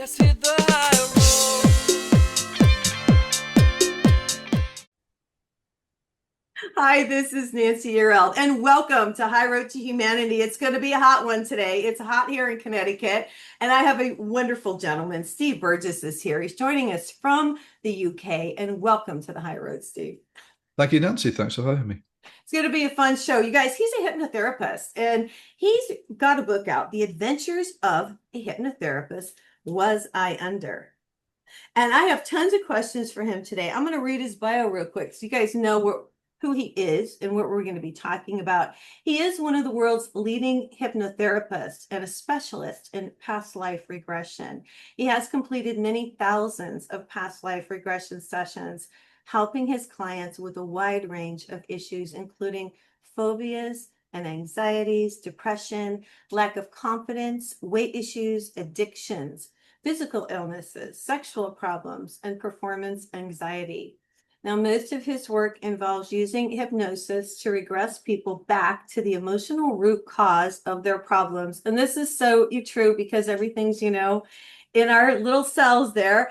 Let's hit the high road. Hi, this is Nancy Earl, and welcome to High Road to Humanity. It's going to be a hot one today. It's hot here in Connecticut, and I have a wonderful gentleman. Steve Burgess is here. He's joining us from the UK, and welcome to the High Road, Steve. Thank you, Nancy. Thanks for having me. It's going to be a fun show. You guys, he's a hypnotherapist, and he's got a book out, The Adventures of a Hypnotherapist. Was I Under? And I have tons of questions for him today. I'm going to read his bio real quick so you guys know who he is and what we're going to be talking about. He is one of the world's leading hypnotherapists and a specialist in past life regression. He has completed many thousands of past life regression sessions, helping his clients with a wide range of issues, including phobias and anxieties, depression, lack of confidence, weight issues, addictions, physical illnesses, sexual problems, and performance anxiety. Now, most of his work involves using hypnosis to regress people back to the emotional root cause of their problems. And this is so true because everything's, in our little cells there.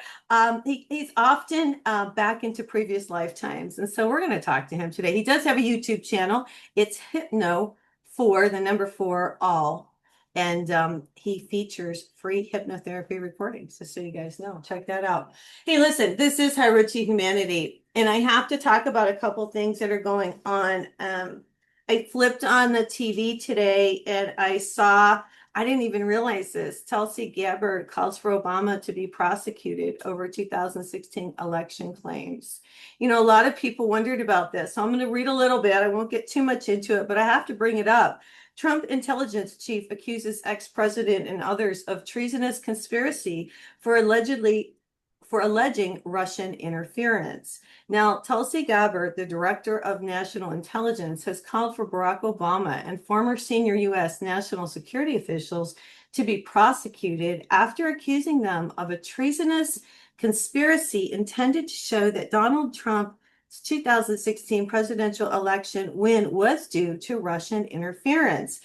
He's often back into previous lifetimes. And so we're going to talk to him today. He does have a YouTube channel. It's Hypno for the number 4 all. And he features free hypnotherapy recordings, just so you guys know. Check that out. Hey, listen, this is High Road to Humanity, and I have to talk about a couple things that are going on. I flipped on the TV today, and I didn't even realize this. Tulsi Gabbard calls for Obama to be prosecuted over 2016 election claims. A lot of people wondered about this, so I'm going to read a little bit. I won't get too much into it, but I have to bring it up. Trump intelligence chief accuses ex-president and others of treasonous conspiracy for alleging Russian interference. Now, Tulsi Gabbard, the director of national intelligence, has called for Barack Obama and former senior U.S. national security officials to be prosecuted after accusing them of a treasonous conspiracy intended to show that Donald Trump 2016 presidential election win was due to Russian interference.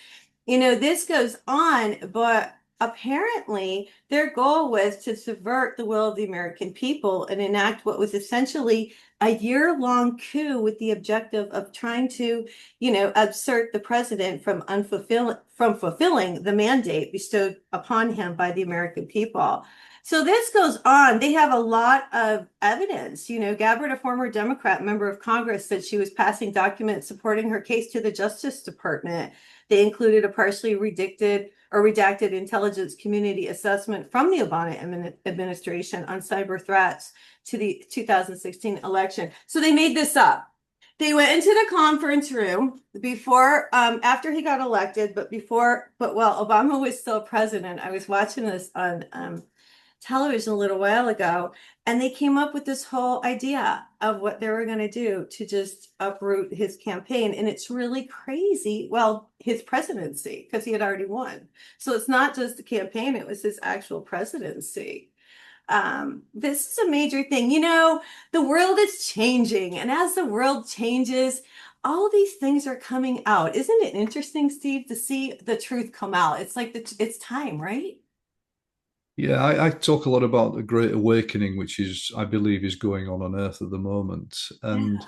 This goes on, but apparently their goal was to subvert the will of the American people and enact what was essentially a year-long coup with the objective of trying to, assert the president from fulfilling the mandate bestowed upon him by the American people. So this goes on. They have a lot of evidence. Gabbard, a former Democrat member of Congress, said she was passing documents supporting her case to the Justice Department. They included a partially redacted intelligence community assessment from the Obama administration on cyber threats to the 2016 election. So they made this up. They went into the conference room after he got elected, but while Obama was still president. I was watching this on television a little while ago, and they came up with this whole idea of what they were going to do to just uproot his campaign. And it's really crazy. Well, his presidency, because he had already won. So it's not just the campaign, it was his actual presidency. This is a major thing. The world is changing, and as the world changes, all these things are coming out. Isn't it interesting, Steve, to see the truth come out? It's like it's time, right? Yeah, I talk a lot about the Great Awakening, which I believe, is going on Earth at the moment. And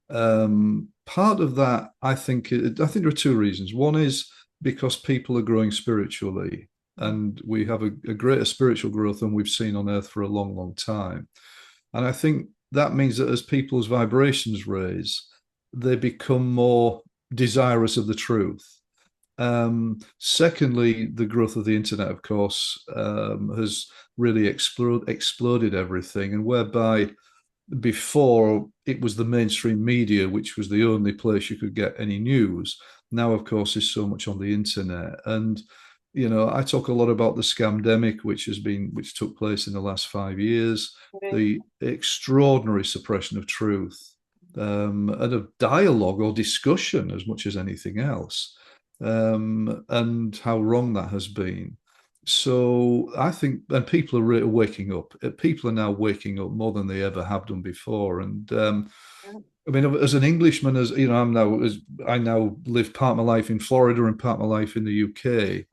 Yeah. part of that, I think there are two reasons. One is because people are growing spiritually, and we have a greater spiritual growth than we've seen on Earth for a long, long time. And I think that means that as people's vibrations raise, they become more desirous of the truth. Secondly, the growth of the internet, of course, has really exploded everything, and whereby before it was the mainstream media, which was the only place you could get any news. Now, of course, there's so much on the internet. And I talk a lot about the scamdemic, which took place in the last 5 years, Right. the extraordinary suppression of truth, and of dialogue or discussion as much as anything else, and how wrong that has been. So I think, and people are waking up. People are now waking up more than they ever have done before. And I mean, as an Englishman, I now live part of my life in Florida and part of my life in the UK.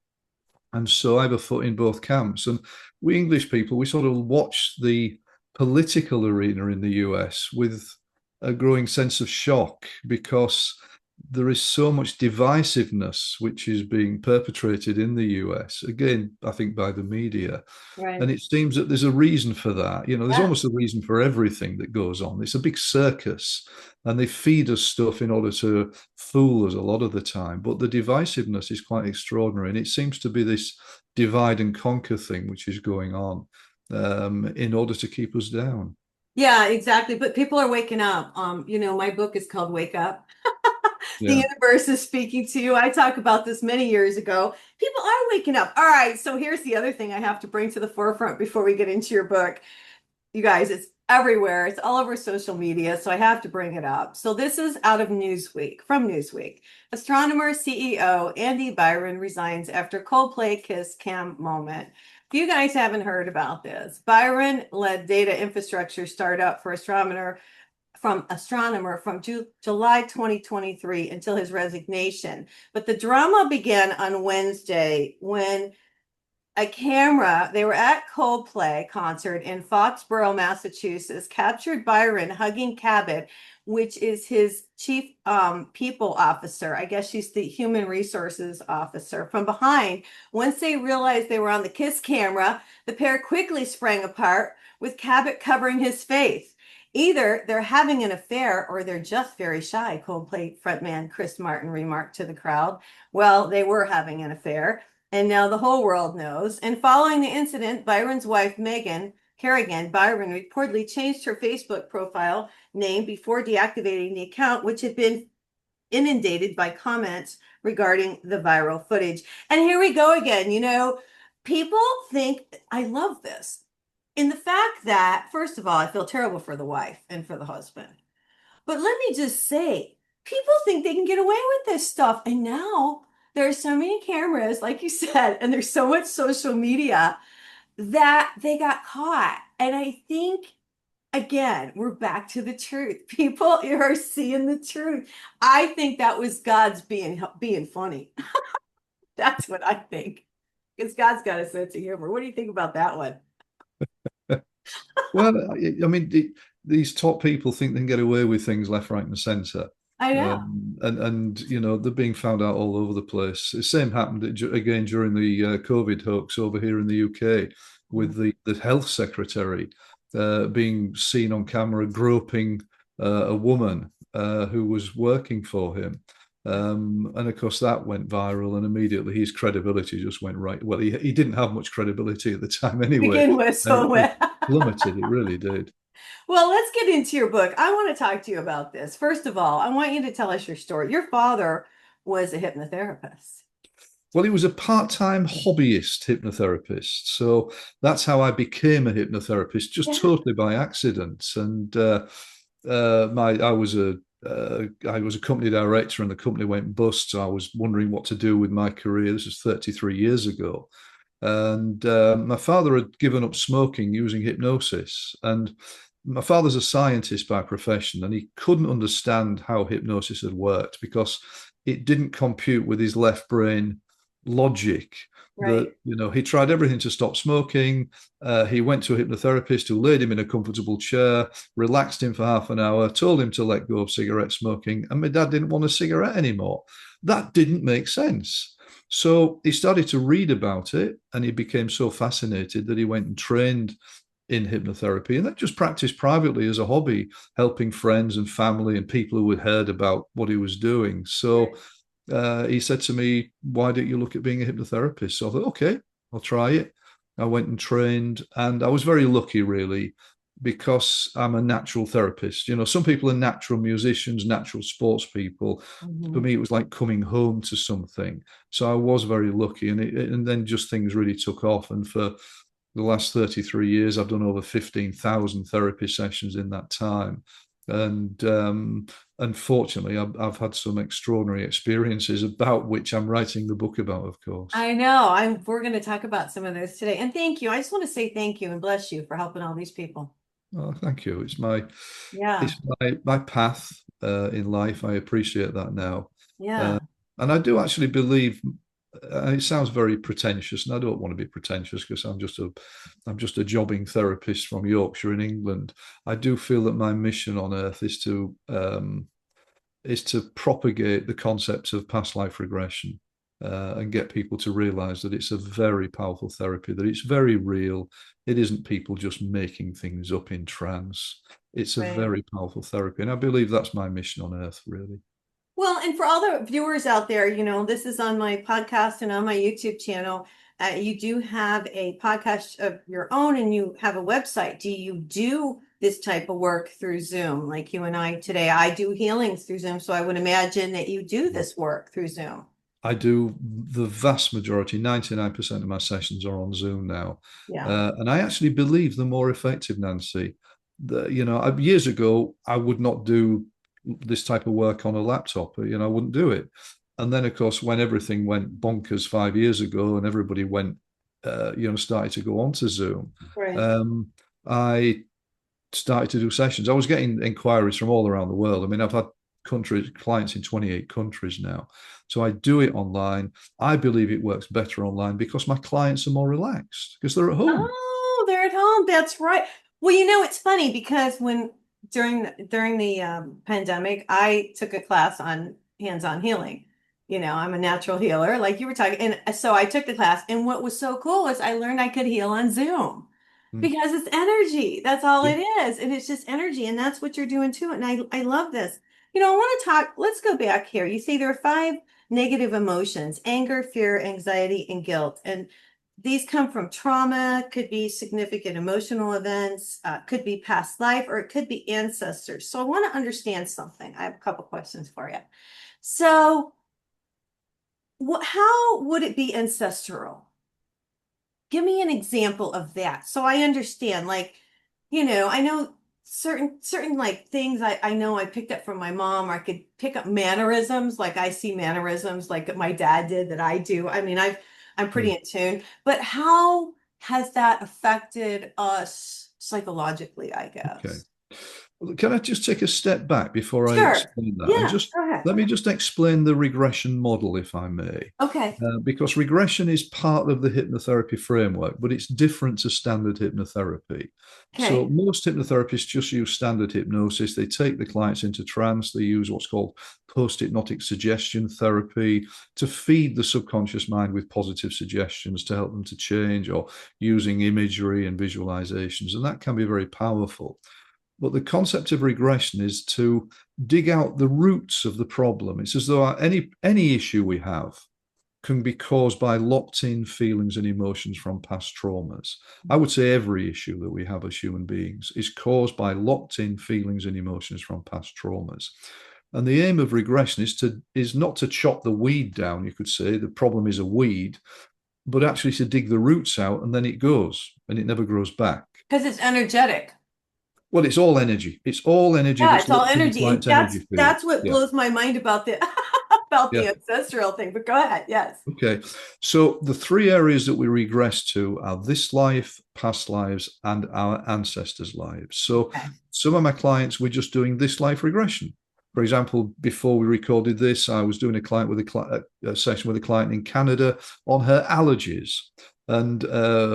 And so I have a foot in both camps. And we English people, we sort of watch the political arena in the US with a growing sense of shock because there is so much divisiveness which is being perpetrated in the US, again, I think by the media. Right. And it seems that there's a reason for that. You know, there's Yeah. almost a reason for everything that goes on. It's a big circus, and they feed us stuff in order to fool us a lot of the time. But the divisiveness is quite extraordinary, and it seems to be this divide and conquer thing which is going on in order to keep us down. Yeah, exactly. But people are waking up. My book is called Wake Up. The Yeah. universe is speaking to you. I talked about this many years ago. People are waking up. All right, so here's the other thing I have to bring to the forefront before we get into your book. You guys, it's everywhere. It's all over social media, so I have to bring it up. So this is out of Newsweek, from Newsweek. Astronomer CEO Andy Byron resigns after Coldplay Kiss Cam Moment. If you guys haven't heard about this, Byron led data infrastructure startup for Astronomer from July 2023 until his resignation. But the drama began on Wednesday when they were at Coldplay concert in Foxborough, Massachusetts, captured Byron hugging Cabot, which is his chief people officer. I guess she's the human resources officer, from behind. Once they realized they were on the kiss camera, the pair quickly sprang apart, with Cabot covering his face. Either they're having an affair or they're just very shy, Coldplay frontman Chris Martin remarked to the crowd. Well, they were having an affair, and now the whole world knows. And following the incident, Byron's wife, Megan Kerrigan, Byron reportedly changed her Facebook profile name before deactivating the account, which had been inundated by comments regarding the viral footage. And here we go again. People think, I love this, in the fact that, first of all, I feel terrible for the wife and for the husband. But let me just say, people think they can get away with this stuff. And now there are so many cameras, like you said, and there's so much social media that they got caught. And I think, again, we're back to the truth. People are seeing the truth. I think that was God's being funny. That's what I think. Because God's got a sense of humor. What do you think about that one? Well, I mean, these top people think they can get away with things left, right, and centre. I know. And they're being found out all over the place. The same happened again during the COVID hoax over here in the UK with the health secretary being seen on camera groping a woman who was working for him. And of course, that went viral, and immediately his credibility just went right. Well, he didn't have much credibility at the time anyway. Begin with, so It plummeted, it really did. Well, let's get into your book. I want to talk to you about this. First of all, I want you to tell us your story. Your father was a hypnotherapist. Well, he was a part-time hobbyist hypnotherapist. So that's how I became a hypnotherapist, just Yeah. totally by accident. And I was a company director, and the company went bust. So I was wondering what to do with my career. This was 33 years ago. And my father had given up smoking using hypnosis. And my father's a scientist by profession, and he couldn't understand how hypnosis had worked because it didn't compute with his left brain logic. Right. That he tried everything to stop smoking. He went to a hypnotherapist who laid him in a comfortable chair, relaxed him for half an hour, told him to let go of cigarette smoking, and my dad didn't want a cigarette anymore. That didn't make sense. So he started to read about it, and he became so fascinated that he went and trained in hypnotherapy, and then just practiced privately as a hobby, helping friends and family and people who had heard about what he was doing. So he said to me, why don't you look at being a hypnotherapist? So I thought, okay, I'll try it. I went and trained, and I was very lucky, really, because I'm a natural therapist. Some people are natural musicians, natural sports people. For me, it was like coming home to something. So I was very lucky, and then just things really took off. And for the last 33 years, I've done over 15,000 therapy sessions in that time. And unfortunately, I've had some extraordinary experiences about which I'm writing the book about, of course. I know. We're going to talk about some of those today. And thank you. I just want to say thank you and bless you for helping all these people. Oh, thank you. It's my Yeah. my path in life. I appreciate that now. Yeah. And I do actually believe it sounds very pretentious, and I don't want to be pretentious because I'm just a jobbing therapist from Yorkshire in England. I do feel that my mission on earth is to propagate the concepts of past life regression, and get people to realize that it's a very powerful therapy, that it's very real. It isn't people just making things up in trance. It's a Right. very powerful therapy. And I believe that's my mission on earth, really. Well, and for all the viewers out there, this is on my podcast and on my YouTube channel. You do have a podcast of your own and you have a website. Do you do this type of work through Zoom? Like you and I today, I do healings through Zoom. So I would imagine that you do this work through Zoom. I do the vast majority, 99% of my sessions are on Zoom now. Yeah. And I actually believe the more effective, Nancy. Years ago, I would not do this type of work on a laptop. I wouldn't do it. And then, of course, when everything went bonkers 5 years ago and everybody started to go onto Zoom, Right. I started to do sessions. I was getting inquiries from all around the world. I mean, I've had clients in 28 countries now. So I do it online. I believe it works better online because my clients are more relaxed because they're at home. Oh, they're at home. That's right. Well, it's funny because during the pandemic, I took a class on hands-on healing. I'm a natural healer, like you were talking, and so I took the class. And what was so cool was I learned I could heal on Zoom Mm. because it's energy. That's all Yeah. it is, and it's just energy, and that's what you're doing too. And I love this. I want to talk. Let's go back here. You say there are 5 negative emotions: anger, fear, anxiety, and guilt, and these come from trauma, could be significant emotional events, could be past life, or it could be ancestors. So I want to understand something. I have a couple questions for you. So, how would it be ancestral? Give me an example of that so I understand. Like, I know certain like things I know I picked up from my mom, or I could pick up mannerisms, like I see mannerisms like my dad did that I do. I mean, I'm pretty Mm. in tune, but how has that affected us psychologically, I Okay. guess? Well, can I just take a step back before I Sure. explain that? And Yeah, just go ahead. let me just explain the regression model, if I may. Okay. Because regression is part of the hypnotherapy framework, but it's different to standard hypnotherapy. So Okay. most hypnotherapists just use standard hypnosis. They take the clients into trance. They use what's called post-hypnotic suggestion therapy to feed the subconscious mind with positive suggestions to help them to change, or using imagery and visualizations. And that can be very powerful. But the concept of regression is to dig out the roots of the problem. It's as though any issue we have can be caused by locked-in feelings and emotions from past traumas. I would say every issue that we have as human beings is caused by locked-in feelings and emotions from past traumas. And the aim of regression is not to chop the weed down, you could say. The problem is a weed, but actually to dig the roots out, and then it goes and it never grows back. Because it's energetic. Well, it's all energy. It's all energy Yeah, that's it's all locked in the energy. And client's that's energy field. that's what Yeah. blows my mind about the about Yeah. the ancestral thing. But go ahead. Yes. Okay. So the 3 areas that we regress to are this life, past lives, and our ancestors' lives. So Okay. some of my clients, we're just doing this life regression. For example, before we recorded this, I was doing a session with a client in Canada on her allergies. And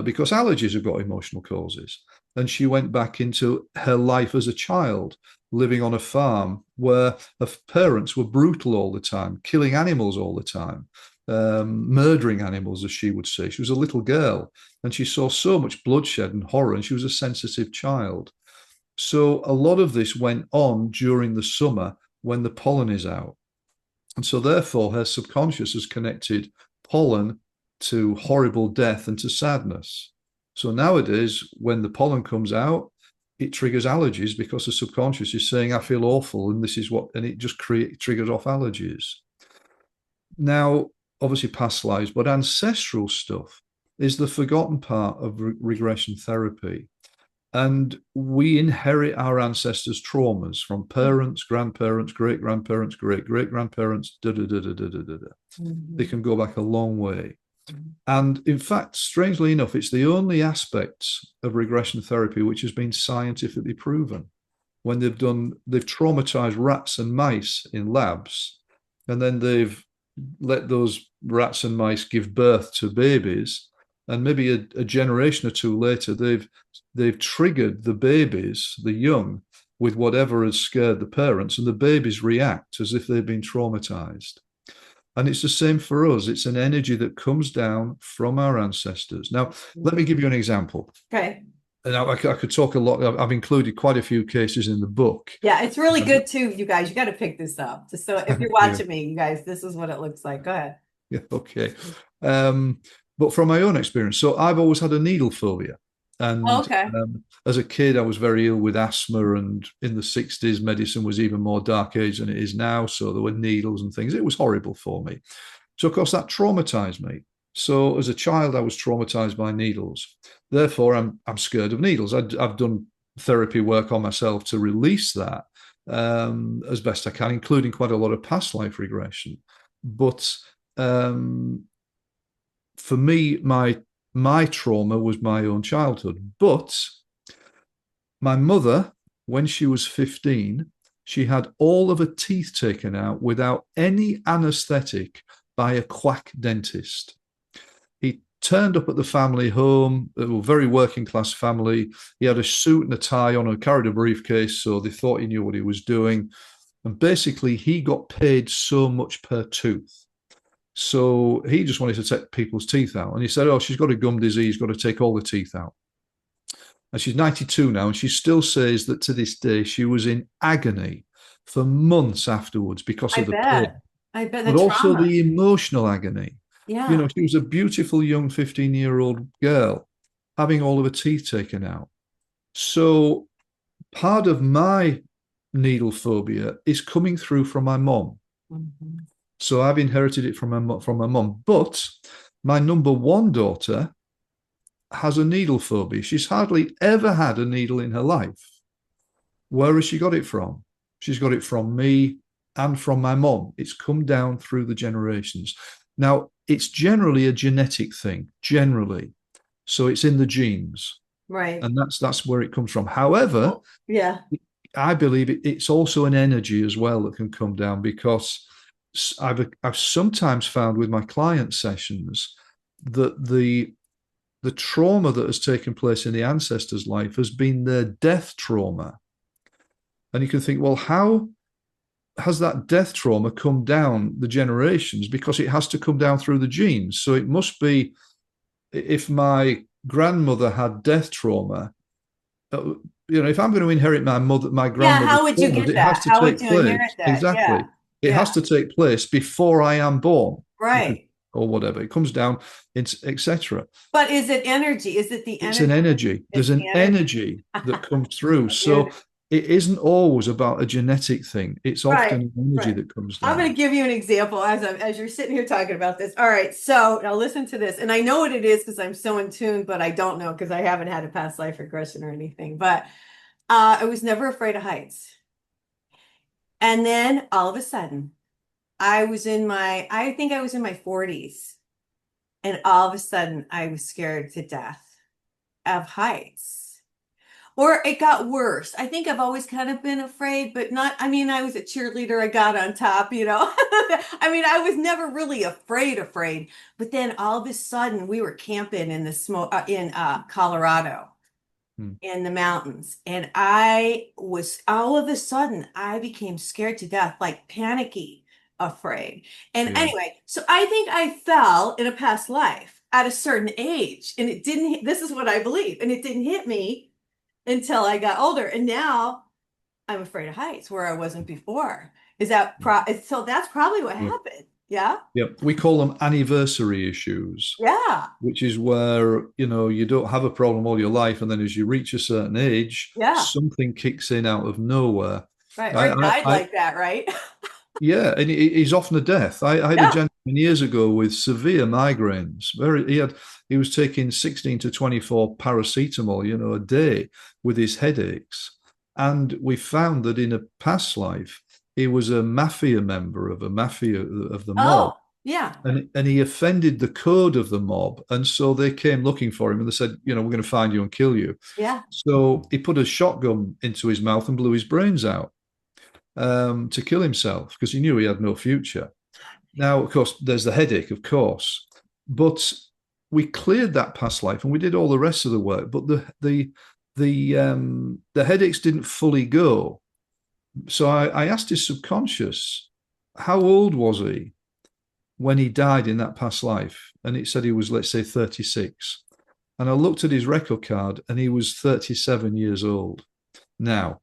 because allergies have got emotional causes. And she went back into her life as a child, living on a farm where her parents were brutal all the time, killing animals all the time, murdering animals, as she would say. She was a little girl and she saw so much bloodshed and horror, and she was a sensitive child. So a lot of this went on during the summer when the pollen is out. And so therefore her subconscious has connected pollen to horrible death and to sadness. So nowadays, when the pollen comes out, it triggers allergies because the subconscious is saying, I feel awful, and this is what, and it just triggers off allergies. Now, obviously past lives, but ancestral stuff is the forgotten part of regression therapy. And we inherit our ancestors' traumas from parents, grandparents, great grandparents, great great grandparents. They can go back a long way. And in fact, strangely enough, it's the only aspect of regression therapy which has been scientifically proven. When they've traumatized rats and mice in labs, and then they've let those rats and mice give birth to babies, and maybe a generation or two later, they've triggered the babies, the young, with whatever has scared the parents, and the babies react as if they've been traumatized. And it's the same for us. It's an energy that comes down from our ancestors. Now, let me give you an example. Okay. And I could talk a lot. I've included quite a few cases in the book. Yeah, it's really good too, you guys. You got to pick this up. Just so if you're watching me, you guys, this is what it looks like. Go ahead. Yeah, okay. But from my own experience, so I've always had a needle phobia. And Okay. as a kid, I was very ill with asthma. And in the 60s, medicine was even more dark age than it is now. So there were needles and things. It was horrible for me. So, of course, that traumatized me. So as a child, I was traumatized by needles. Therefore, I'm scared of needles. I've done therapy work on myself to release that as best I can, including quite a lot of past life regression. But for me, my trauma was my own childhood. But my mother, when she was 15, she had all of her teeth taken out without any anesthetic by a quack dentist. He turned up at the family home, a very working class family. He had a suit and a tie on and carried a briefcase, so they thought he knew what he was doing. And basically, he got paid so much per tooth. So he just wanted to take people's teeth out. And he said, oh, she's got a gum disease, got to take all the teeth out. And she's 92 now, and she still says that to this day, she was in agony for months afterwards because of the pain. I bet the But also trauma. the emotional agony. Yeah. You know, she was a beautiful young 15-year-old girl having all of her teeth taken out. So part of my needle phobia is coming through from my mom. Mm-hmm. So I've inherited it from my mom. But my number one daughter has a needle phobia. She's hardly ever had a needle in her life. Where has she got it from? She's got it from me and from my mom. It's come down through the generations. Now, it's generally a genetic thing, generally. So it's in the genes. Right. And that's where it comes from. However, yeah, I believe it's also an energy as well that can come down, because I've sometimes found with my client sessions that the trauma that has taken place in the ancestors' life has been their death trauma. And you can think, well, how has that death trauma come down the generations? Because it has to come down through the genes. So it must be, if my grandmother had death trauma, if I'm going to inherit my grandmother's how would you trauma, get it that? has to How take would you place. inherit that? Exactly. It Yeah. has to take place before I am born. Right. Or whatever. It comes down, etc. But is it energy? Is it the energy? It's an energy. There's an energy that comes through. So it isn't always about a genetic thing. It's often an energy that comes down. I'm going to give you an example as you're sitting here talking about this. All right. So now listen to this. And I know what it is because I'm so in tune, but I don't know because I haven't had a past life regression or anything. But I was never afraid of heights. And then all of a sudden, I think I was in my 40s. And all of a sudden, I was scared to death of heights. Or it got worse. I think I've always kind of been afraid, but not, I mean, I was a cheerleader. I got on top, I mean, I was never really afraid. But then all of a sudden, we were camping in the smoke in Colorado. In the mountains. And all of a sudden, I became scared to death, like panicky, afraid. And anyway, so I think I fell in a past life at a certain age. And this is what I believe. And it didn't hit me until I got older. And now I'm afraid of heights where I wasn't before. So that's probably what happened. Yeah. Yep. We call them anniversary issues. Yeah. Which is where, you don't have a problem all your life. And then as you reach a certain age, something kicks in out of nowhere. Right. Or died like that, right? Yeah. And he's often a death. I had a gentleman years ago with severe migraines. He was taking 16 to 24 paracetamol, a day with his headaches. And we found that in a past life, he was a mafia member of the mob. Yeah. And he offended the code of the mob. And so they came looking for him and they said, we're going to find you and kill you. Yeah. So he put a shotgun into his mouth and blew his brains out to kill himself because he knew he had no future. Now, of course, there's the headache, of course, but we cleared that past life and we did all the rest of the work. But the headaches didn't fully go. So I asked his subconscious, how old was he when he died in that past life? And it said he was, let's say, 36. And I looked at his record card and he was 37 years old now.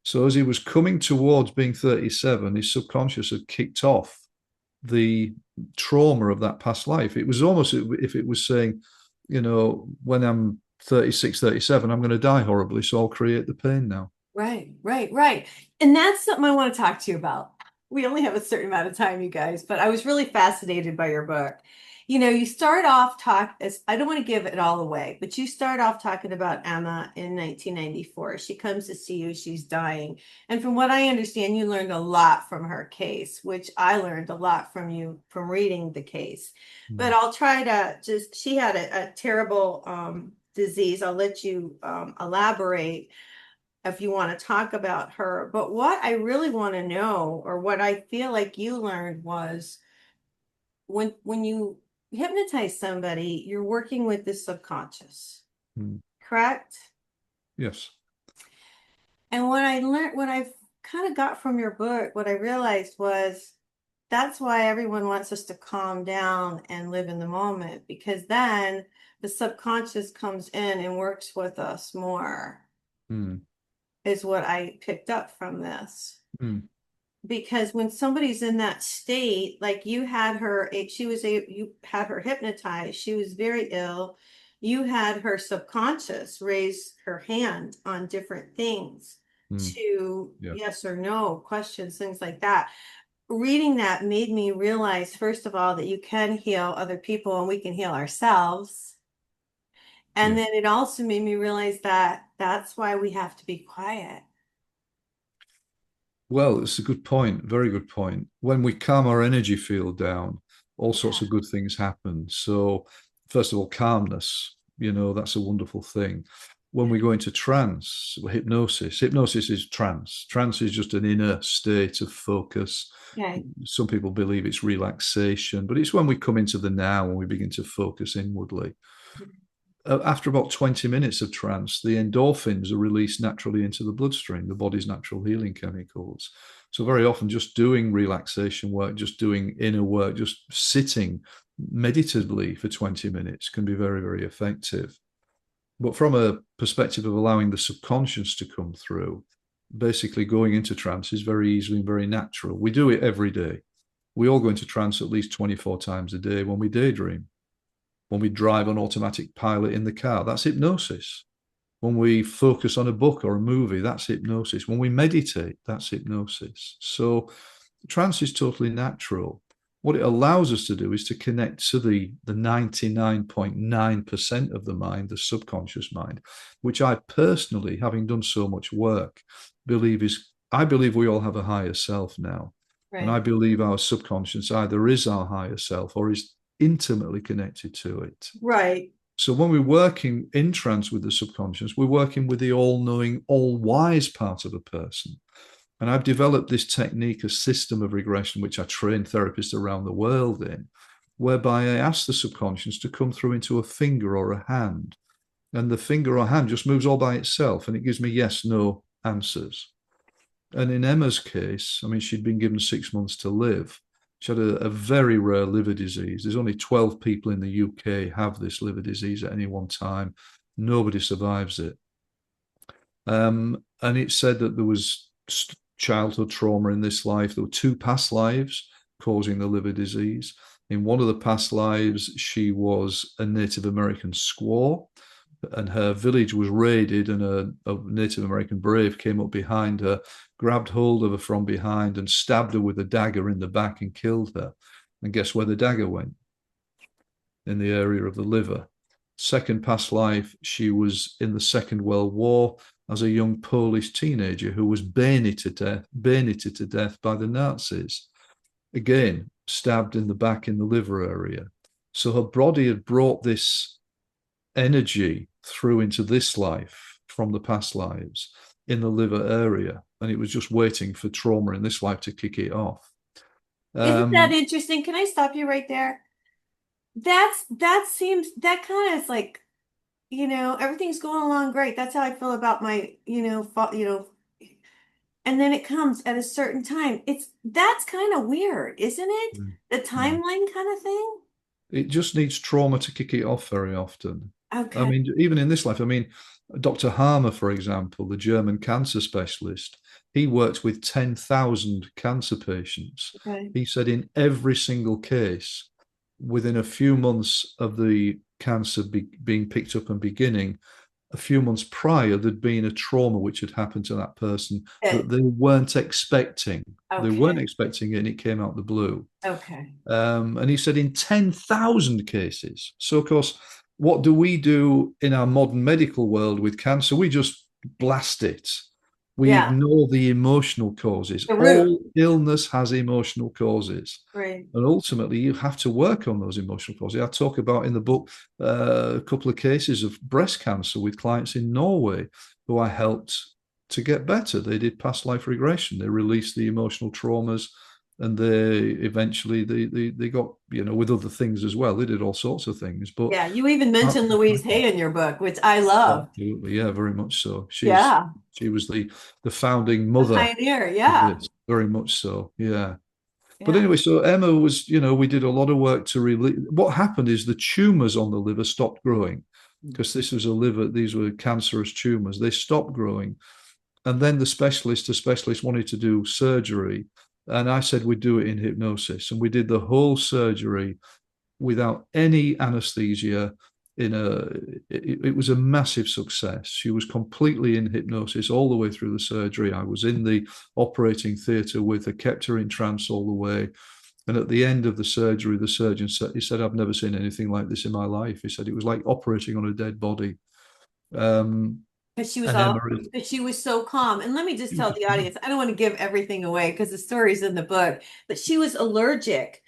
So as he was coming towards being 37, his subconscious had kicked off the trauma of that past life. It was almost if it was saying, when I'm 36, 37, I'm going to die horribly. So I'll create the pain now. Right, right, right. And that's something I want to talk to you about. We only have a certain amount of time, you guys, but I was really fascinated by your book. You start off I don't want to give it all away, but you start off talking about Emma in 1994. She comes to see you, she's dying. And from what I understand, you learned a lot from her case, which I learned a lot from you from reading the case. But I'll try to she had a terrible disease. I'll let you elaborate if you want to talk about her. But what I really want to know, or what I feel like you learned, was when you hypnotize somebody, you're working with the subconscious, correct? Yes. And what I've kind of got from your book, what I realized was that's why everyone wants us to calm down and live in the moment, because then the subconscious comes in and works with us more, is what I picked up from this. Because when somebody's in that state, like you had her, you had her hypnotized, she was very ill. You had her subconscious raise her hand on different things to yes or no questions, things like that. Reading that made me realize, first of all, that you can heal other people and we can heal ourselves. And then it also made me realize that that's why we have to be quiet. Well, it's a good point. Very good point. When we calm our energy field down, all sorts of good things happen. So, first of all, calmness, that's a wonderful thing. When we go into trance, hypnosis is trance. Trance is just an inner state of focus. Okay. Some people believe it's relaxation, but it's when we come into the now and we begin to focus inwardly. After about 20 minutes of trance, the endorphins are released naturally into the bloodstream, the body's natural healing chemicals. So very often just doing relaxation work, just doing inner work, just sitting meditatively for 20 minutes can be very, very effective. But from a perspective of allowing the subconscious to come through, basically going into trance is very easily and very natural. We do it every day. We all go into trance at least 24 times a day when we daydream. When we drive on automatic pilot in the car, that's hypnosis. When we focus on a book or a movie, that's hypnosis. When we meditate, that's hypnosis. So trance is totally natural. What it allows us to do is to connect to the 99.9% of the mind, the subconscious mind, which I personally, having done so much work, I believe we all have a higher self now. Right. And I believe our subconscious either is our higher self or is intimately connected to it. Right. So when we're working in trance with the subconscious, we're working with the all-knowing, all-wise part of a person. And I've developed this technique, a system of regression, which I train therapists around the world in, whereby I ask the subconscious to come through into a finger or a hand. And the finger or hand just moves all by itself, and it gives me yes, no answers. And in Emma's case, I mean, she'd been given 6 months to live. She had a very rare liver disease. There's only 12 people in the UK have this liver disease at any one time. Nobody survives it. And it said that there was childhood trauma in this life. There were 2 past lives causing the liver disease. In one of the past lives, she was a Native American squaw, and her village was raided, and a Native American brave came up behind her, grabbed hold of her from behind and stabbed her with a dagger in the back and killed her. And guess where the dagger went? In the area of the liver. Second past life, she was in the Second World War as a young Polish teenager who was bayoneted to death by the Nazis. Again, stabbed in the back in the liver area. So her body had brought this energy through into this life from the past lives in the liver area, and it was just waiting for trauma in this life to kick it off. Isn't that interesting? Can I stop you right there? That seems that kind of is like, everything's going along great. That's how I feel about my, and then it comes at a certain time. That's kind of weird, isn't it? Mm, The mm. timeline kind of thing. It just needs trauma to kick it off very often. I Okay. mean, even in this life, I mean, Dr. Harmer, for example, the German cancer specialist, he worked with 10,000 cancer patients. Okay. He said in every single case, within a few months of the cancer being picked up and beginning, a few months prior, there'd been a trauma which had happened to that person that Good. they weren't expecting. They weren't Okay. expecting it, and it came out the blue. Okay. And he said in 10,000 cases. So, of course, what do we do in our modern medical world with cancer? We just blast it. We Yeah. ignore the emotional causes. The root. All illness has emotional causes. Right. And ultimately, you have to work on those emotional causes. I talk about in the book a couple of cases of breast cancer with clients in Norway who I helped to get better. They did past life regression. They released the emotional traumas, and they eventually they got, with other things as well. They did all sorts of things, but Yeah. You even mentioned Louise Hay in your book, which I love. absolutely, yeah, very much so. Yeah. She was the founding The mother pioneer. of Yeah. this, very much so. Yeah. But Yeah. anyway, so Emma was, we did a lot of work to really. What happened is the tumors on the liver stopped growing because this was a liver, these were cancerous tumors. They stopped growing. And then the specialist wanted to do surgery. And I said we'd do it in hypnosis. And we did the whole surgery without any anesthesia. It was a massive success. She was completely in hypnosis all the way through the surgery. I was in the operating theatre with her, kept her in trance all the way. And at the end of the surgery, the surgeon said, he said, I've never seen anything like this in my life. He said it was like operating on a dead body. Um, Because and Emma, because she was so calm. And let me just she was tell just the audience, I don't want to give everything away because the story's in the book, but she was allergic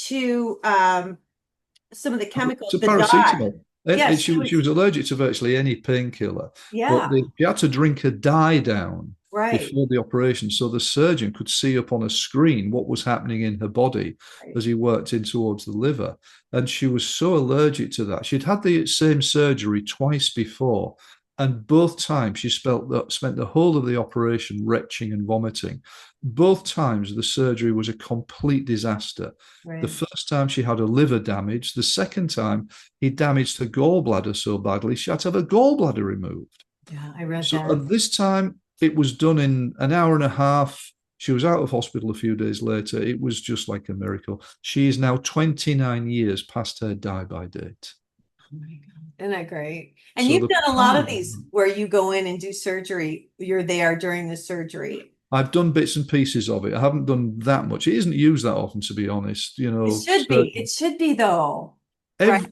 to some of the chemicals, to the dye. paracetamol. Yeah, And she she was, was allergic to virtually any painkiller, but yeah, she had to drink a dye down right, before the operation, so the surgeon could see up on a screen what was happening in her body right. as he worked in towards the liver. And she was so allergic to that. She'd had the same surgery twice before, and both times she spent the whole of the operation retching and vomiting. Both times the surgery was a complete disaster. The Right. first time she had a liver damage. The second time he damaged her gallbladder so badly she had to have a gallbladder removed. Yeah, I read So that. at this time it was done in an hour and a half. She was out of hospital a few days later. It was just like a miracle. She is now 29 years past her die-by date. Oh my God. Isn't that great? And So you've the done a lot power. of these where you go in and do surgery. You're there during the surgery. I've done bits and pieces of it. I haven't done that much. It isn't used that often, to be honest. It should be. It should be though, right?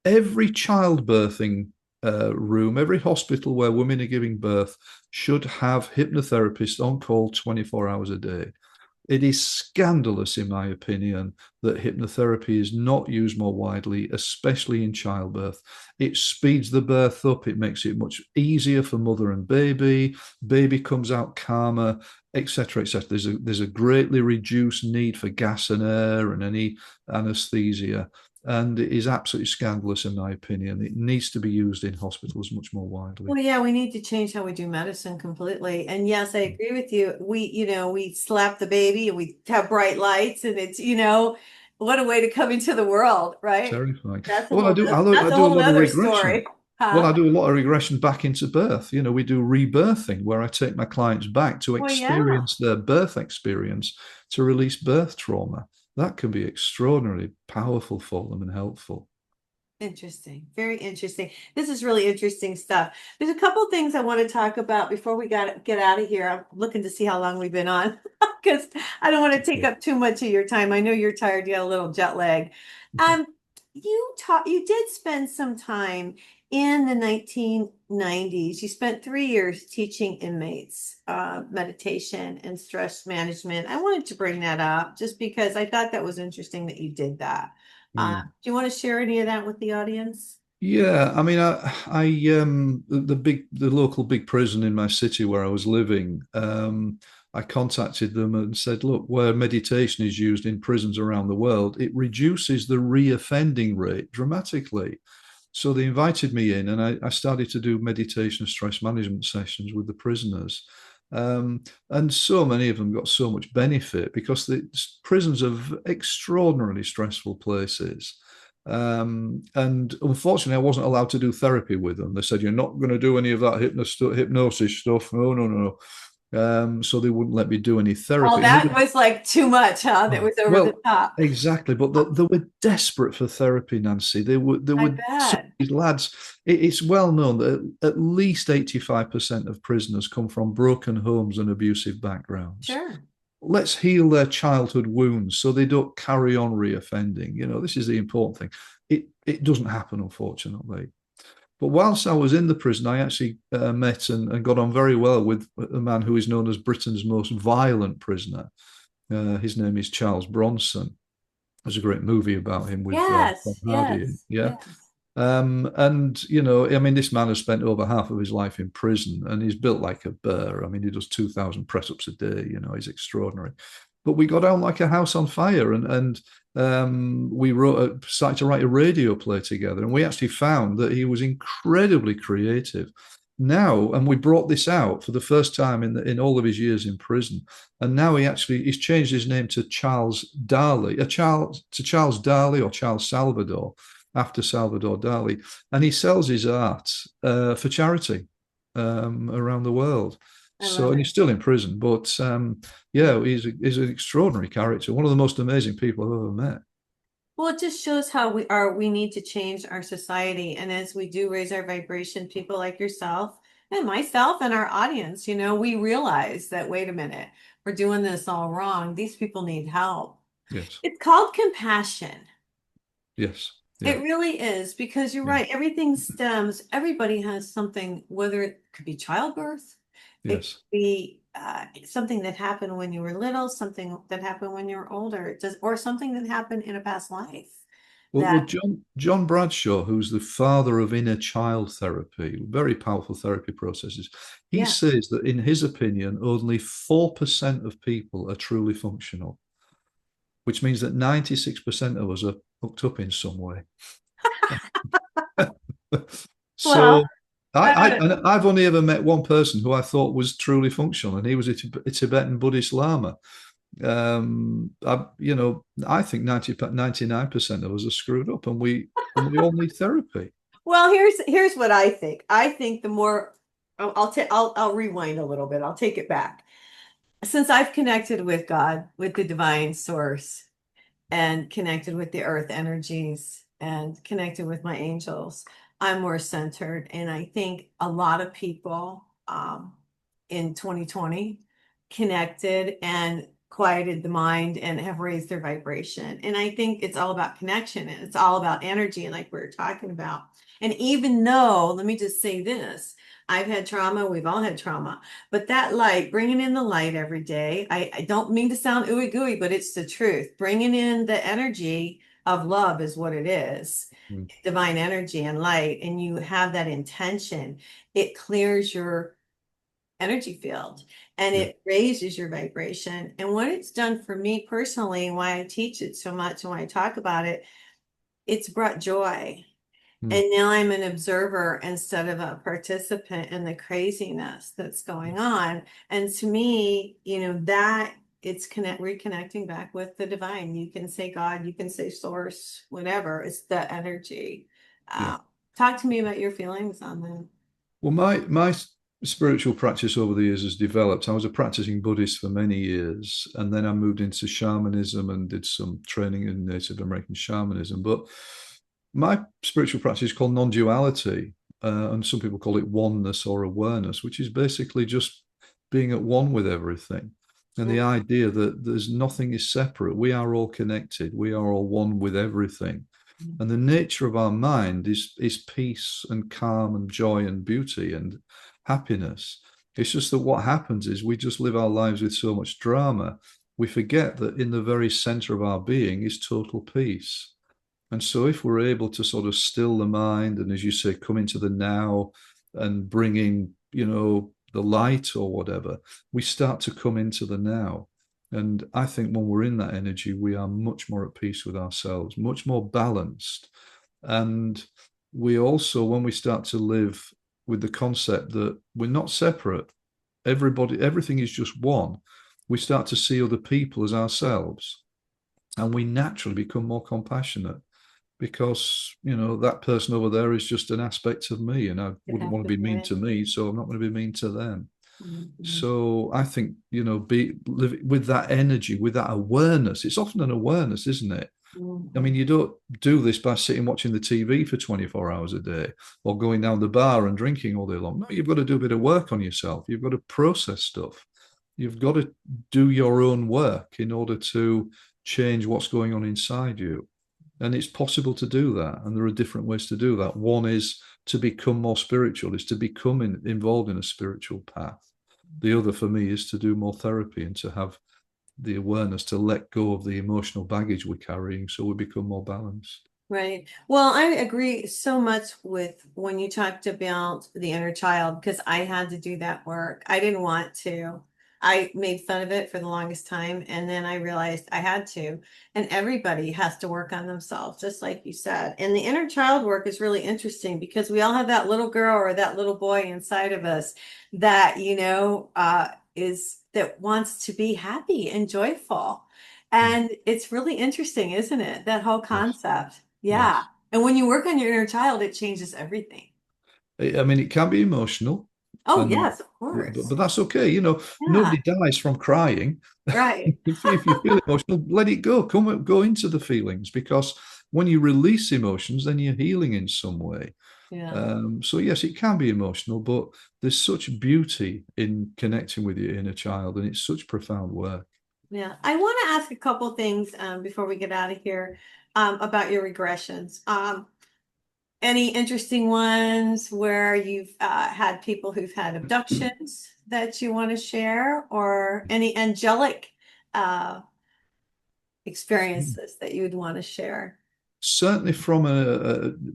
Every childbirthing room, every hospital where women are giving birth should have hypnotherapists on call 24 hours a day. It is scandalous, in my opinion, that hypnotherapy is not used more widely, especially in childbirth. It speeds the birth up. It makes it much easier for mother and baby. Baby comes out calmer, etc., etc. There's a greatly reduced need for gas and air and any anesthesia. And it is absolutely scandalous, in my opinion. It needs to be used in hospitals much more widely. Well, yeah, we need to change how we do medicine completely. And yes, I agree with you. We slap the baby and we have bright lights and what a way to come into the world, right? Terrifying. That's a Well, whole, I that's a do a whole lot of nother regression. story. Well, Huh? I do a lot of regression back into birth. We do rebirthing where I take my clients back to Well, yeah. experience their birth experience to release birth trauma. That can be extraordinarily powerful for them and helpful. Interesting. Very interesting. This is really interesting stuff. There's a couple things I want to talk about before we get out of here. I'm looking to see how long we've been on because I don't want to take up too much of your time. I know you're tired, you got a little jet lag. Um, you did spend some time in the 1990s. You spent 3 years teaching inmates meditation and stress management. I wanted to bring that up just because I thought that was interesting that you did that. Mm. Do you want to share any of that with the audience? Yeah, I mean, the local big prison in my city where I was living. I contacted them and said, look, where meditation is used in prisons around the world, it reduces the reoffending rate dramatically. So they invited me in, and I started to do meditation and stress management sessions with the prisoners. And so many of them got so much benefit because the prisons are extraordinarily stressful places. And unfortunately, I wasn't allowed to do therapy with them. They said, you're not going to do any of that hypnosis stuff. No, no, no. So they wouldn't let me do any Oh, therapy. that was like too much, huh? That was over the Well, top. exactly, but they were desperate for therapy, Nancy. They I were some of bet. these lads. It's well known that at least 85% of prisoners come from broken homes and abusive backgrounds. Sure. Let's heal their childhood wounds so they don't carry on reoffending. This is the important thing. It doesn't happen, unfortunately. But whilst I was in the prison, I actually met and got on very well with a man who is known as Britain's most violent prisoner. His name is Charles Bronson. There's a great movie about him with Tom Yes, Hardy. yes, Yeah. yes. And, I mean, this man has spent over half of his life in prison, and he's built like a bear. I mean, he does 2,000 press ups a day. He's extraordinary. But we got out like a house on fire, and we started to write a radio play together. And we actually found that he was incredibly creative. Now, and we brought this out for the first time in all of his years in prison. And now he's changed his name to Charles Darley, Charles Darley or Charles Salvador, after Salvador Dali, and he sells his art for charity around the world. I So, love and it. he's still in prison, but yeah, he's an extraordinary character, one of the most amazing people I've ever met. Well, it just shows how we need to change our society. And as we do raise our vibration, people like yourself and myself and our audience, we realize that, wait a minute, we're doing this all wrong. These people need help. Yes, It's called compassion. yes, It yeah, really is, because you're yeah, right. Everything stems, everybody has something, whether it could be childbirth, it could yes. be something that happened when you were little, something that happened when you were older, or something that happened in a past life. Well, That, John Bradshaw, who's the father of inner child therapy, very powerful therapy processes, he yeah. says that in his opinion, only 4% of people are truly functional, which means that 96% of us are hooked up in some way. Well, So uh, I've only ever met one person who I thought was truly functional, and he was a Tibetan Buddhist Lama. I think 99% of us are screwed up, and we all need therapy. well, here's what I think. I think the more I'll rewind a little bit. I'll take it back. Since I've connected with God, with the divine source, and connected with the earth energies and connected with my angels, I'm more centered. And I think a lot of people in 2020 connected and quieted the mind and have raised their vibration. And I think it's all about connection, and it's all about energy, and like we were talking about. And even though, let me just say this, I've had trauma, we've all had trauma, but that light, bringing in the light every day, I don't mean to sound ooey gooey, but it's the truth. Bringing in the energy of love is what it is. Mm. Divine energy and light, and you have that intention, it clears your energy field and Yeah. it raises your vibration. And what it's done for me personally, and why I teach it so much and why I talk about it, it's brought joy. Mm. And now I'm an observer instead of a participant in the craziness that's going on. And to me, that it's reconnecting back with the divine. You can say God, you can say source, whatever. It's the energy. Yeah. Uh, Talk to me about your feelings on that. Well, my spiritual practice over the years has developed. I was a practicing Buddhist for many years, and then I moved into shamanism and did some training in Native American shamanism. But my spiritual practice is called non-duality, and some people call it oneness or awareness, which is basically just being at one with everything. And the idea that there's nothing is separate. We are all connected. We are all one with everything. And the nature of our mind is peace and calm and joy and beauty and happiness. It's just that what happens is we just live our lives with so much drama. We forget that in the very center of our being is total peace. And so if we're able to sort of still the mind and, as you say, come into the now and bringing, the light or whatever, we start to come into the now. And I think when we're in that energy, we are much more at peace with ourselves, much more balanced. And we also, when we start to live with the concept that we're not separate, everything is just one, we start to see other people as ourselves. And we naturally become more compassionate because, that person over there is just an aspect of me, and I wouldn't want to be mean to me, so I'm not going to be mean to them. Mm-hmm. So I think, live with that energy, with that awareness. It's often an awareness, isn't it? Mm-hmm. I mean, you don't do this by sitting watching the TV for 24 hours a day or going down the bar and drinking all day long. No, you've got to do a bit of work on yourself. You've got to process stuff. You've got to do your own work in order to change what's going on inside you. And it's possible to do that. And there are different ways to do that. One is to become more spiritual, is to become involved in a spiritual path. The other for me is to do more therapy and to have the awareness to let go of the emotional baggage we're carrying so we become more balanced. Right. Well, I agree so much with when you talked about the inner child, because I had to do that work. I didn't want to. I made fun of it for the longest time, and then I realized I had to. And everybody has to work on themselves, just like you said. And the inner child work is really interesting because we all have that little girl or that little boy inside of us that, is that wants to be happy and joyful. And it's really interesting, isn't it? That whole Yes. concept. Yeah. Yes. And when you work on your inner child, it changes everything. I mean, it can be emotional, Oh, and yes, of course. but that's okay. Yeah. Nobody dies from crying. Right. If you feel emotional, let it go. Go into the feelings, because when you release emotions, then you're healing in some way. Yeah. So yes, it can be emotional, but there's such beauty in connecting with your inner child, and it's such profound work. Yeah. I want to ask a couple things before we get out of here about your regressions. Any interesting ones where you've had people who've had abductions that you want to share, or any angelic uh, experiences that you would want to share? Certainly from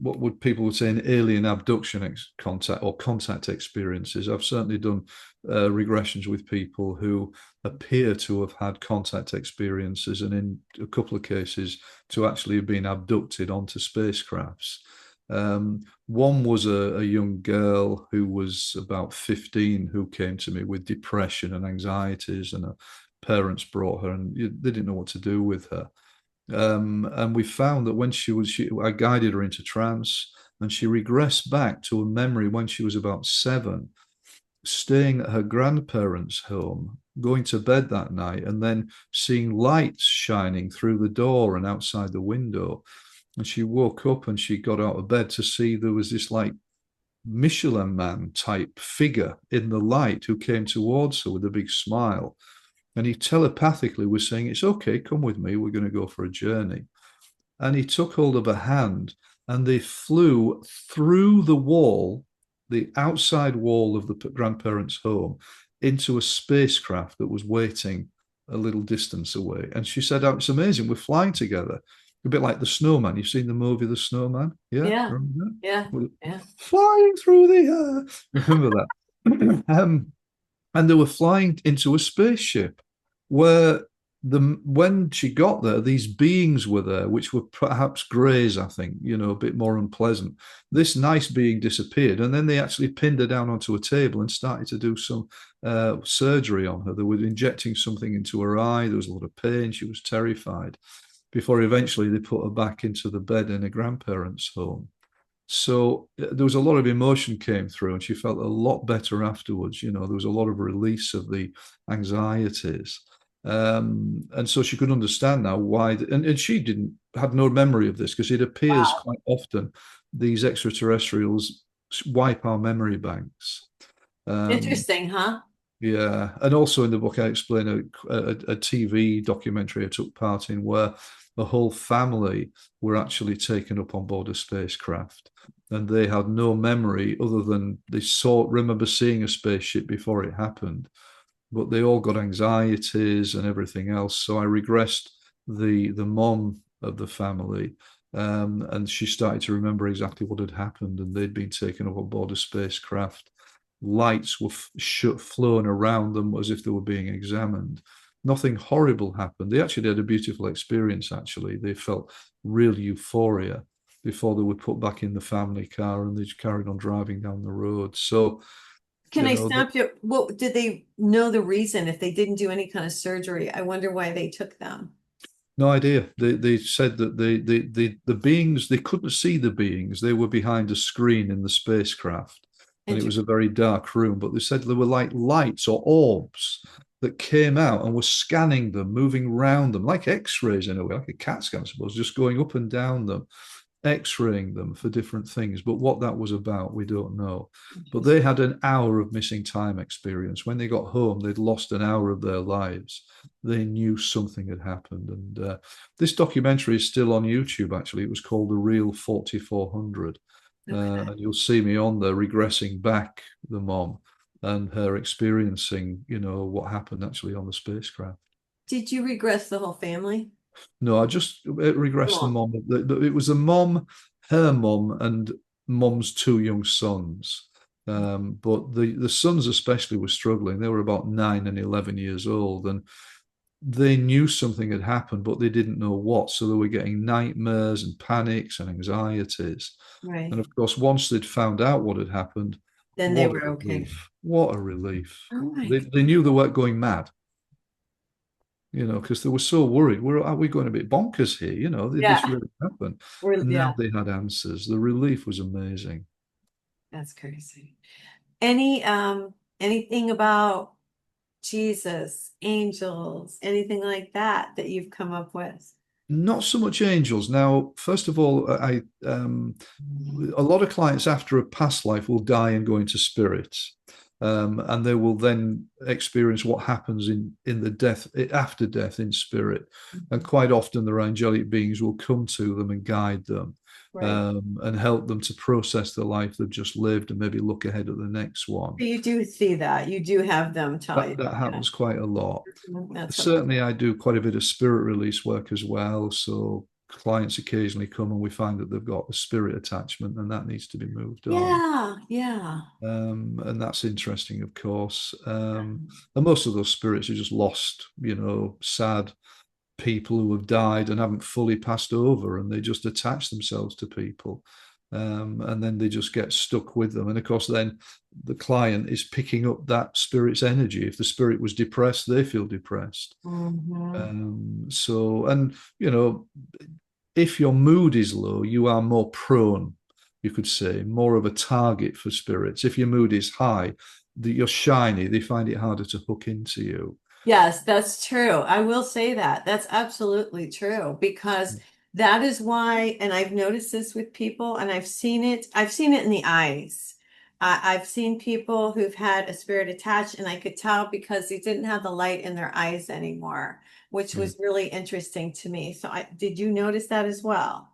what would people would say an alien abduction contact or contact experiences. I've certainly done regressions with people who appear to have had contact experiences, and in a couple of cases to actually have been abducted onto spacecrafts. One was a young girl who was about 15 who came to me with depression and anxieties, and her parents brought her, and they didn't know what to do with her. And we found that when I guided her into trance, and she regressed back to a memory when she was about 7, staying at her grandparents' home, going to bed that night, and then seeing lights shining through the door and outside the window. And she woke up and she got out of bed to see there was this like Michelin man type figure in the light who came towards her with a big smile. And he telepathically was saying, "It's okay, come with me, we're going to go for a journey." And he took hold of her hand, and they flew through the wall, the outside wall of the grandparents' home, into a spacecraft that was waiting a little distance away. And she said, "Oh, it's amazing, we're flying together." A bit like the snowman. You've seen the movie The Snowman? Yeah, Yeah. remember Yeah. that? Yeah. Flying through the air. Remember that? And they were flying into a spaceship where when she got there, these beings were there, which were perhaps greys, I think, a bit more unpleasant. This nice being disappeared, and then they actually pinned her down onto a table and started to do some surgery on her. They were injecting something into her eye. There was a lot of pain. She was terrified. Before eventually they put her back into the bed in her grandparents' home. So there was a lot of emotion came through, and she felt a lot better afterwards. There was a lot of release of the anxieties. And so she could understand now why, and she had no memory of this because it appears Wow. quite often these extraterrestrials wipe our memory banks. Um, Interesting, huh? yeah, and also in the book I explain a TV documentary I took part in where the whole family were actually taken up on board a spacecraft, and they had no memory other than remember seeing a spaceship before it happened, but they all got anxieties and everything else. So I regressed the mom of the family, and she started to remember exactly what had happened, and they'd been taken up on board a spacecraft. lights were flown around them as if they were being examined. Nothing horrible happened. They actually had a beautiful experience, actually. They felt real euphoria before they were put back in the family car, and they just carried on driving down the road. So, Can you I know, stop you? Well, did they know the reason if they didn't do any kind of surgery? I wonder why they took them. no idea. They said that the beings, they couldn't see the beings. They were behind a screen in the spacecraft, and it was a very dark room. But they said there were like lights or orbs that came out and were scanning them, moving around them, like X-rays in a way, like a CAT scan, I suppose, just going up and down them, X-raying them for different things. But what that was about, we don't know. But they had an hour of missing time experience. When they got home, they'd lost an hour of their lives. They knew something had happened. And this documentary is still on YouTube, actually. It was called The Real 4400. Okay. And you'll see me on there regressing back the mom and her experiencing, what happened actually on the spacecraft. Did you regress the whole family? No, I just regressed the mom. It was the mom, her mom, and mom's two young sons. But the sons especially were struggling. They were about 9 and 11 years old, and they knew something had happened, but they didn't know what. So they were getting nightmares and panics and anxieties. Right. And of course, once they'd found out what had happened, Then they were okay. What a relief. Oh my They knew they weren't going mad, because they were so worried. Are we going a bit bonkers here? Did Yeah. this really happen? And Yeah, now they had answers. The relief was amazing. that's crazy. Anything about Jesus, angels, anything like that that you've come up with? Not so much angels. Now, first of all, a lot of clients after a past life will die and go into spirits. And they will then experience what happens in the death, after death, in spirit. And quite often their angelic beings will come to them and guide them, Right. and help them to process the life they've just lived and maybe look ahead at the next one. You do see that. You do have them tell you. That happens quite a lot. That's Certainly, I do quite a bit of spirit release work as well. So clients occasionally come and we find that they've got a spirit attachment and that needs to be moved on. Yeah. And that's interesting, of course. And most of those spirits are just lost, sad people who have died and haven't fully passed over, and they just attach themselves to people. And then they just get stuck with them. And of course, then the client is picking up that spirit's energy. If the spirit was depressed, they feel depressed. So, and, if your mood is low, you are more prone, you could say, more of a target for spirits. If your mood is high, you're shiny, they find it harder to hook into you. Yes, that's true. I will say that. That's absolutely true because that is why, and I've noticed this with people, and I've seen it in the eyes. I've seen people who've had a spirit attached, and I could tell because they didn't have the light in their eyes anymore, which was really interesting to me. So did you notice that as well?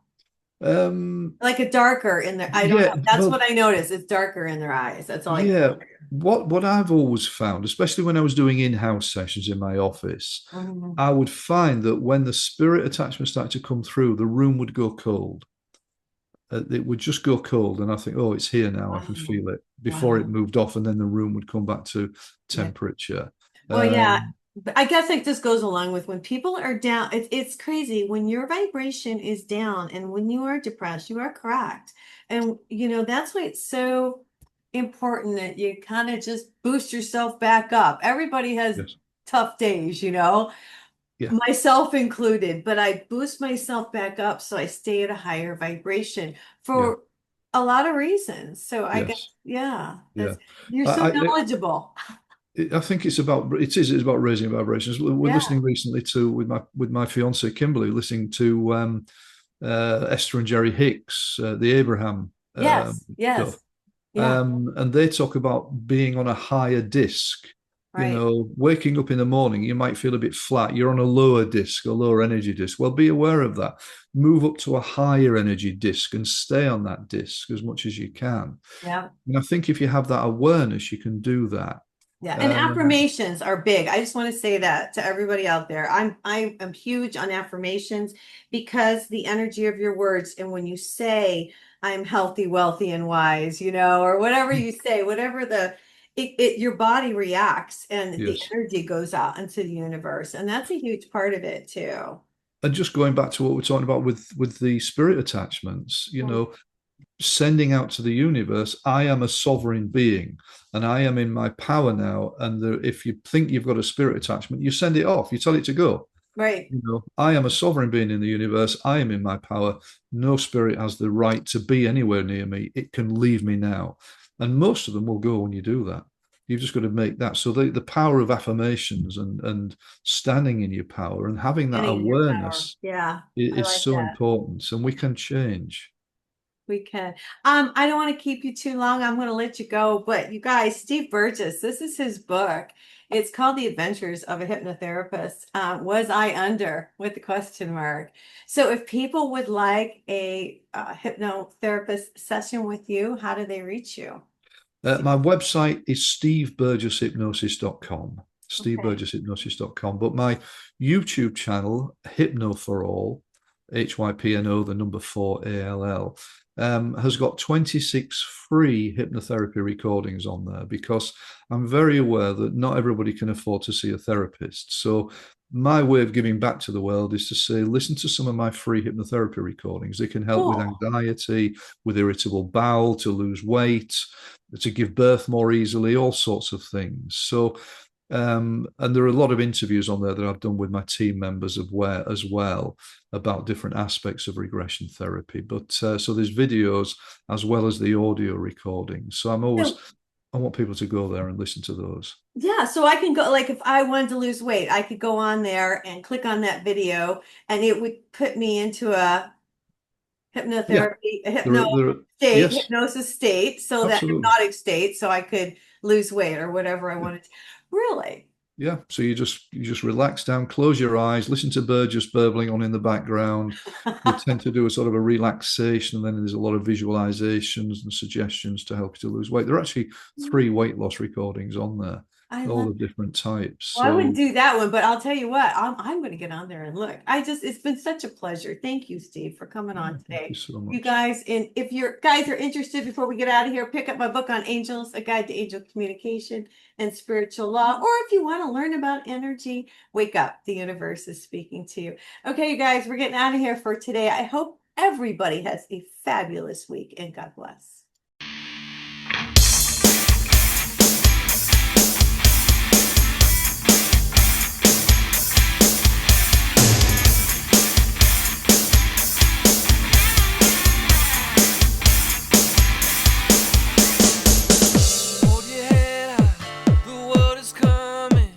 Like a darker in their, I don't know. That's what I noticed. It's darker in their eyes. That's all I can tell you. What I've always found, especially when I was doing in-house sessions in my office, I would find that when the spirit attachment started to come through, the room would go cold. It would just go cold, and I think, oh, it's here now. I can feel it before it moved off, and then the room would come back to temperature. Well, yeah, but I guess it just goes along with when people are down. It's crazy when your vibration is down, and when you are depressed, you are cracked. And that's why it's so important that you kind of just boost yourself back up. Everybody has tough days, myself included, but I boost myself back up so I stay at a higher vibration for a lot of reasons. So I guess, you're so knowledgeable. I think it's about raising vibrations. We're listening recently to with my fiance Kimberly, listening to Esther and Jerry Hicks, the Abraham stuff. And they talk about being on a higher disc. Waking up in the morning, you might feel a bit flat. You're on a lower disc, a lower energy disc. Well, be aware of that. Move up to a higher energy disc and stay on that disc as much as you can. Yeah. And I think if you have that awareness, you can do that. Yeah, and affirmations are big. I just want to say that to everybody out there. I am huge on affirmations because the energy of your words, and when you say I'm healthy, wealthy, and wise, or whatever you say, whatever your body reacts and the Yes. energy goes out into the universe. And that's a huge part of it too. And just going back to what we're talking about with the spirit attachments, sending out to the universe, I am a sovereign being and I am in my power now. And if you think you've got a spirit attachment, you send it off, you tell it to go. Right. I am a sovereign being in the universe. I am in my power. No spirit has the right to be anywhere near me. It can leave me now. And most of them will go when you do that. You've just got to make that. So the power of affirmations and standing in your power and having that Getting your power. awareness Yeah, I is like so that. important. And we can change. We can. I don't want to keep you too long. I'm going to let you go. But you guys, Steve Burgess, this is his book. It's called The Adventures of a Hypnotherapist. Was I under with the question mark? So if people would like a hypnotherapist session with you, how do they reach you? My website is steveburgesshypnosis.com. Okay. steveburgesshypnosis.com. But my YouTube channel, Hypno for All, HYPNO, the number 4ALL, has got 26 free hypnotherapy recordings on there because I'm very aware that not everybody can afford to see a therapist. So my way of giving back to the world is to say, listen to some of my free hypnotherapy recordings. They can help with Cool. anxiety, with irritable bowel, to lose weight, to give birth more easily, all sorts of things. So, and there are a lot of interviews on there that I've done with my team members as well about different aspects of regression therapy. But so there's videos as well as the audio recordings. So I want people to go there and listen to those. Yeah, so I can go, like if I wanted to lose weight, I could go on there and click on that video and it would put me into a Yeah, hypnotherapy, a yes, hypnosis state, so that absolutely. hypnotic state, so I could lose weight or whatever I Yeah. wanted to. Really? Yeah, so you just relax down, close your eyes, listen to Burgess burbling on in the background. We tend to do a sort of a relaxation, and then there's a lot of visualizations and suggestions to help you to lose weight. There are actually 3 weight loss recordings on there, I all love. of different types. Well, I wouldn't So do that one, but I'll tell you what, I'm going to get on there and look. It's been such a pleasure. Thank you, Steve, for coming on thank you today. so You much. guys, and if you guys are interested, before we get out of here, pick up my book on angels, A Guide to Angel Communication and Spiritual Law. Or if you want to learn about energy, wake up. The universe is speaking to you. Okay, you guys, we're getting out of here for today. I hope everybody has a fabulous week and God bless. Hold your head high, the world is coming.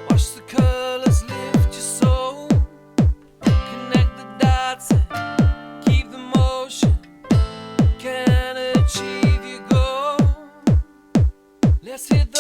Watch the colors lift your soul. Connect the dots and keep the motion. Can achieve your goal. Let's hit the